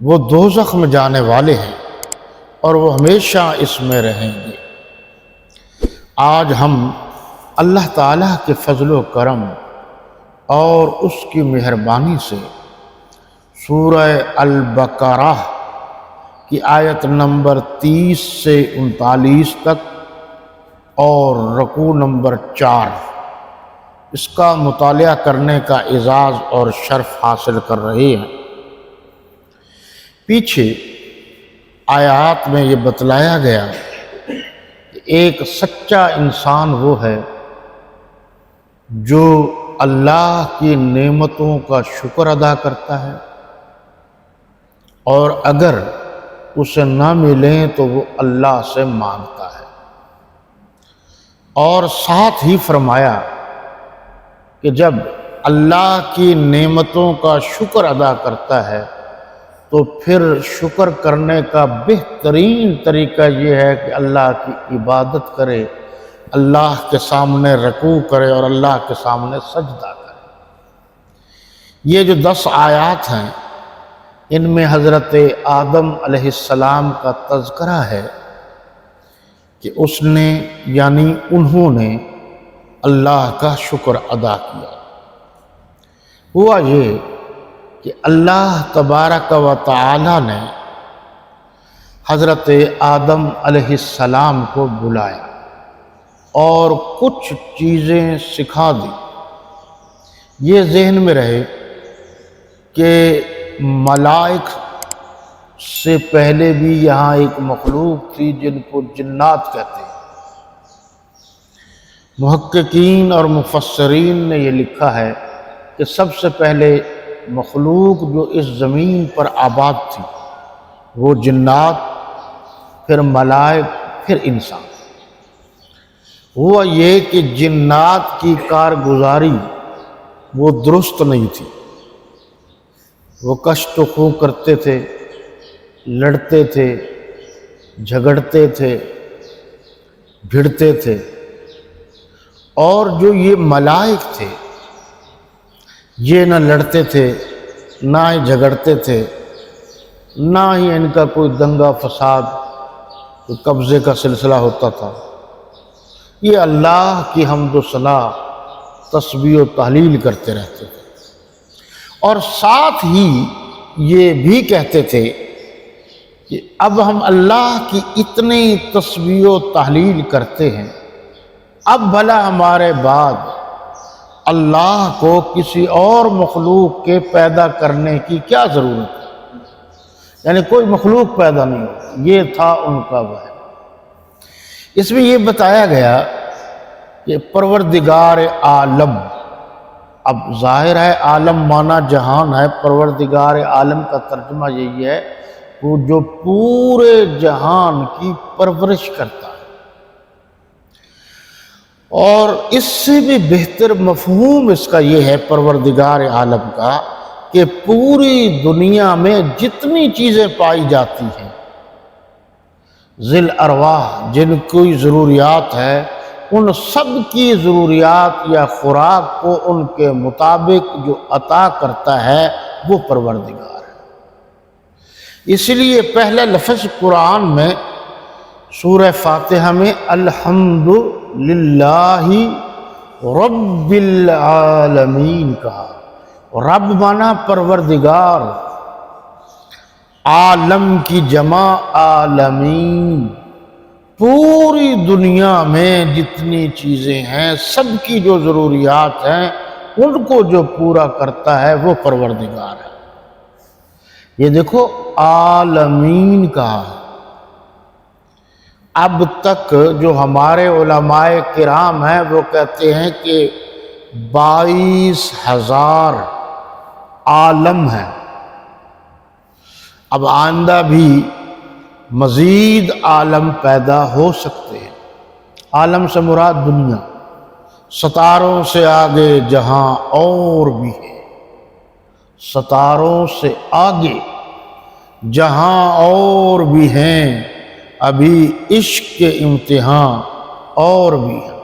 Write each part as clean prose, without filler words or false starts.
وہ دوزخ میں جانے والے ہیں اور وہ ہمیشہ اس میں رہیں گے۔ آج ہم اللہ تعالیٰ کے فضل و کرم اور اس کی مہربانی سے سورہ البقرہ کی آیت نمبر 30 سے 39 تک اور رکوع نمبر 4 اس کا مطالعہ کرنے کا اعزاز اور شرف حاصل کر رہے ہیں۔ پیچھے آیات میں یہ بتلایا گیا کہ ایک سچا انسان وہ ہے جو اللہ کی نعمتوں کا شکر ادا کرتا ہے، اور اگر اسے نہ ملیں تو وہ اللہ سے مانگتا ہے، اور ساتھ ہی فرمایا کہ جب اللہ کی نعمتوں کا شکر ادا کرتا ہے تو پھر شکر کرنے کا بہترین طریقہ یہ ہے کہ اللہ کی عبادت کرے، اللہ کے سامنے رکوع کرے اور اللہ کے سامنے سجدہ کرے۔ یہ جو 10 آیات ہیں ان میں حضرت آدم علیہ السلام کا تذکرہ ہے کہ اس نے یعنی انہوں نے اللہ کا شکر ادا کیا۔ ہوا یہ کہ اللہ تبارک و تعالی نے حضرت آدم علیہ السلام کو بلایا اور کچھ چیزیں سکھا دی۔ یہ ذہن میں رہے کہ ملائک سے پہلے بھی یہاں ایک مخلوق تھی جن کو جنات کہتے ہیں۔ محققین اور مفسرین نے یہ لکھا ہے کہ سب سے پہلے مخلوق جو اس زمین پر آباد تھی وہ جنات، پھر ملائک، پھر انسان۔ ہوا یہ کہ جنات کی کارگزاری وہ درست نہیں تھی، وہ کشت و خو کرتے تھے، لڑتے تھے، جھگڑتے تھے، بھڑتے تھے، اور جو یہ ملائک تھے یہ نہ لڑتے تھے، نہ ہی جھگڑتے تھے، نہ ہی ان کا کوئی دنگا فساد، کوئی قبضے کا سلسلہ ہوتا تھا۔ یہ اللہ کی حمد و ثنا، تسبیح و تحلیل کرتے رہتے تھے، اور ساتھ ہی یہ بھی کہتے تھے کہ اب ہم اللہ کی اتنی تسبیح و تحلیل کرتے ہیں، اب بھلا ہمارے بعد اللہ کو کسی اور مخلوق کے پیدا کرنے کی کیا ضرورت ہے؟ یعنی کوئی مخلوق پیدا نہیں ہوتی۔ یہ تھا ان کا وہم۔ اس میں یہ بتایا گیا کہ پروردگار عالم، اب ظاہر ہے عالم مانا جہان ہے، پروردگار عالم کا ترجمہ یہی ہے وہ جو پورے جہان کی پرورش کرتا ہے، اور اس سے بھی بہتر مفہوم اس کا یہ ہے پروردگار عالم کا کہ پوری دنیا میں جتنی چیزیں پائی جاتی ہیں، ذی الارواح جن کی ضروریات ہے، ان سب کی ضروریات یا خوراک کو ان کے مطابق جو عطا کرتا ہے وہ پروردگار ہے۔ اس لیے پہلا لفظ قرآن میں سورہ فاتحہ میں الحمد للہ رب العالمین کہا۔ رب مانا پروردگار، عالم کی جمع عالمین، پوری دنیا میں جتنی چیزیں ہیں سب کی جو ضروریات ہیں ان کو جو پورا کرتا ہے وہ پروردگار ہے۔ یہ دیکھو عالمین کہا ہے۔ اب تک جو ہمارے علماء کرام ہیں وہ کہتے ہیں کہ 22,000 عالم ہیں۔ اب آئندہ بھی مزید عالم پیدا ہو سکتے ہیں۔ عالم سے مراد دنیا، ستاروں سے آگے جہاں اور بھی ہے، ستاروں سے آگے جہاں اور بھی ہیں، ابھی عشق کے امتحان اور بھی ہیں۔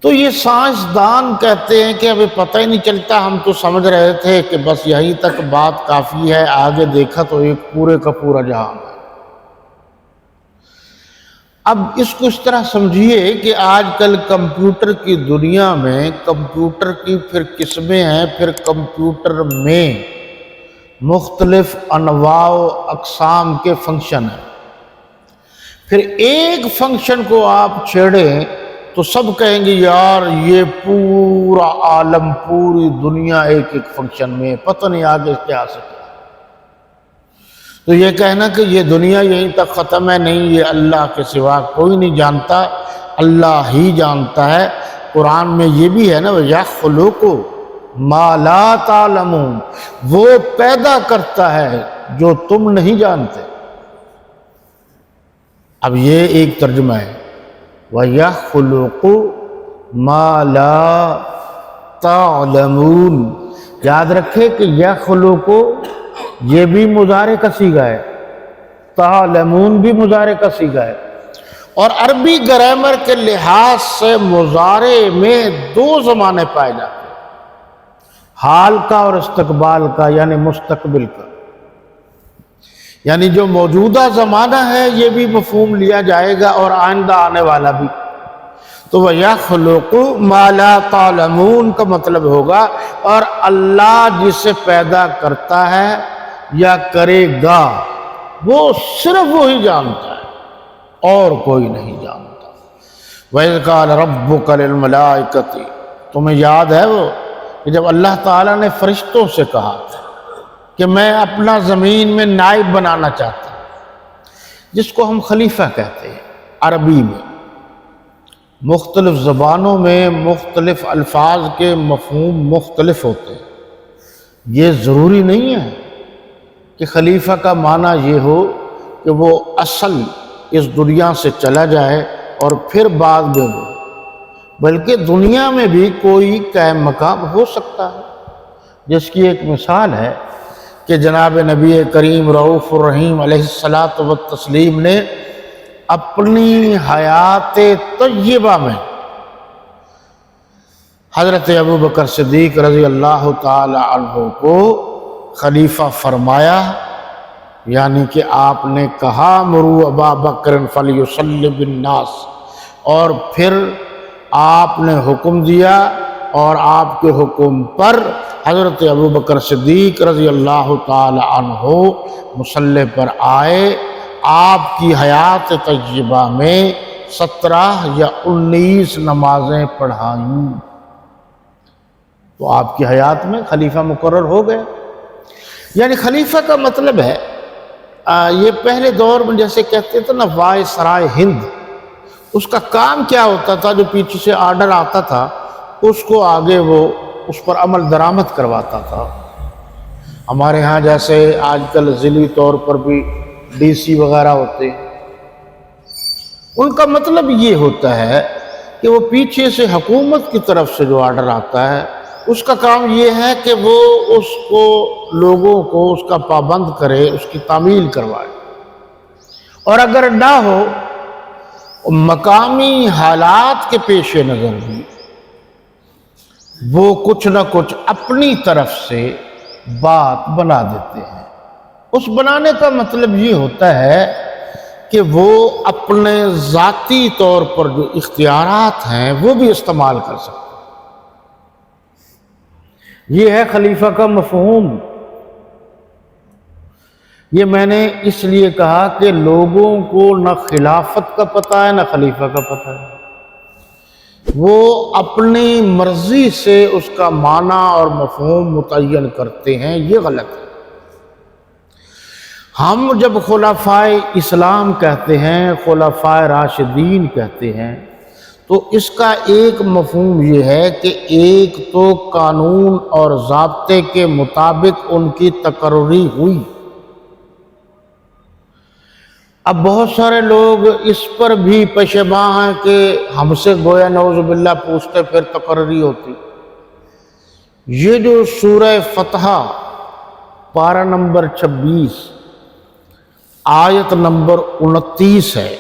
تو یہ سائنسدان کہتے ہیں کہ ابھی پتہ ہی نہیں چلتا، ہم تو سمجھ رہے تھے کہ بس یہیں تک بات کافی ہے، آگے دیکھا تو ایک پورے کا پورا جہان ہے۔ اب اس کو اس طرح سمجھیے کہ آج کل کمپیوٹر کی دنیا میں کمپیوٹر کی پھر قسمیں ہیں، پھر کمپیوٹر میں مختلف انواع و اقسام کے فنکشن ہیں۔ پھر ایک فنکشن کو آپ چھیڑیں تو سب کہیں گے یار یہ پورا عالم، پوری دنیا ایک ایک فنکشن میں، پتہ نہیں آگے کیا سکتا۔ تو یہ کہنا کہ یہ دنیا یہیں تک ختم ہے، نہیں، یہ اللہ کے سوا کوئی نہیں جانتا، اللہ ہی جانتا ہے۔ قرآن میں یہ بھی ہے نا، یخلق ما لا تعلمون، وہ پیدا کرتا ہے جو تم نہیں جانتے۔ اب یہ ایک ترجمہ ہے، وَيَخْلُقُ مَا لَا تَعْلَمُونَ۔ یاد رکھے کہ یخلق یہ بھی مضارع کا صیغہ ہے، تعلمون بھی مضارع کا صیغہ ہے، اور عربی گرامر کے لحاظ سے مضارع میں دو زمانے پائے جاتے ہیں، حال کا اور استقبال کا، یعنی مستقبل کا۔ یعنی جو موجودہ زمانہ ہے یہ بھی مفہوم لیا جائے گا اور آئندہ آنے والا بھی۔ تو وَيَخْلُقُ مَا لَا تَعْلَمُونَ کا مطلب ہوگا اور اللہ جسے پیدا کرتا ہے یا کرے گا وہ صرف وہی جانتا ہے اور کوئی نہیں جانتا۔ وَإِذْ قَالَ رَبُّكَ لِلْمَلَائِكَةِ، تمہیں یاد ہے وہ کہ جب اللہ تعالیٰ نے فرشتوں سے کہا تھا کہ میں اپنا زمین میں نائب بنانا چاہتا ہوں، جس کو ہم خلیفہ کہتے ہیں عربی میں۔ مختلف زبانوں میں مختلف الفاظ کے مفہوم مختلف ہوتے ہیں۔ یہ ضروری نہیں ہے کہ خلیفہ کا معنی یہ ہو کہ وہ اصل اس دنیا سے چلا جائے اور پھر بعد میں وہ، بلکہ دنیا میں بھی کوئی قائم مقام ہو سکتا ہے، جس کی ایک مثال ہے کہ جناب نبی کریم رؤوف الرحیم علیہ الصلاۃ والتسلیم نے اپنی حیات طیبہ میں حضرت ابوبکر صدیق رضی اللہ تعالی عنہ کو خلیفہ فرمایا، یعنی کہ آپ نے کہا مروا ابا بکر فلیصلی بالناس، اور پھر آپ نے حکم دیا اور آپ کے حکم پر حضرت ابوبکر صدیق رضی اللہ تعالی عنہ مصلی پر آئے۔ آپ کی حیات طیبہ میں 17 یا 19 نمازیں پڑھائیں، تو آپ کی حیات میں خلیفہ مقرر ہو گئے۔ یعنی خلیفہ کا مطلب ہے یہ پہلے دور میں جیسے کہتے تھے نا وائسرائے ہند، اس کا کام کیا ہوتا تھا؟ جو پیچھے سے آرڈر آتا تھا اس کو آگے وہ اس پر عمل درآمد کرواتا تھا۔ ہمارے ہاں جیسے آج کل ضلعی طور پر بھی ڈی سی وغیرہ ہوتے ہیں، ان کا مطلب یہ ہوتا ہے کہ وہ پیچھے سے حکومت کی طرف سے جو آرڈر آتا ہے اس کا کام یہ ہے کہ وہ اس کو لوگوں کو اس کا پابند کرے، اس کی تعمیل کروائے، اور اگر نہ ہو مقامی حالات کے پیش نظر بھی وہ کچھ نہ کچھ اپنی طرف سے بات بنا دیتے ہیں۔ اس بنانے کا مطلب یہ ہوتا ہے کہ وہ اپنے ذاتی طور پر جو اختیارات ہیں وہ بھی استعمال کر سکتے ہیں۔ یہ ہے خلیفہ کا مفہوم۔ یہ میں نے اس لیے کہا کہ لوگوں کو نہ خلافت کا پتہ ہے نہ خلیفہ کا پتہ ہے، وہ اپنی مرضی سے اس کا معنی اور مفہوم متعین کرتے ہیں، یہ غلط ہے۔ ہم جب خلفائے اسلام کہتے ہیں، خلفائے راشدین کہتے ہیں، تو اس کا ایک مفہوم یہ ہے کہ ایک تو قانون اور ضابطے کے مطابق ان کی تقرری ہوئی۔ اب بہت سارے لوگ اس پر بھی پشیماں ہیں کہ ہم سے گویا نعوذ باللہ پوچھتے پھر تقرری ہوتی۔ یہ جو سورہ فتح پارہ نمبر 26 آیت نمبر 29 ہے،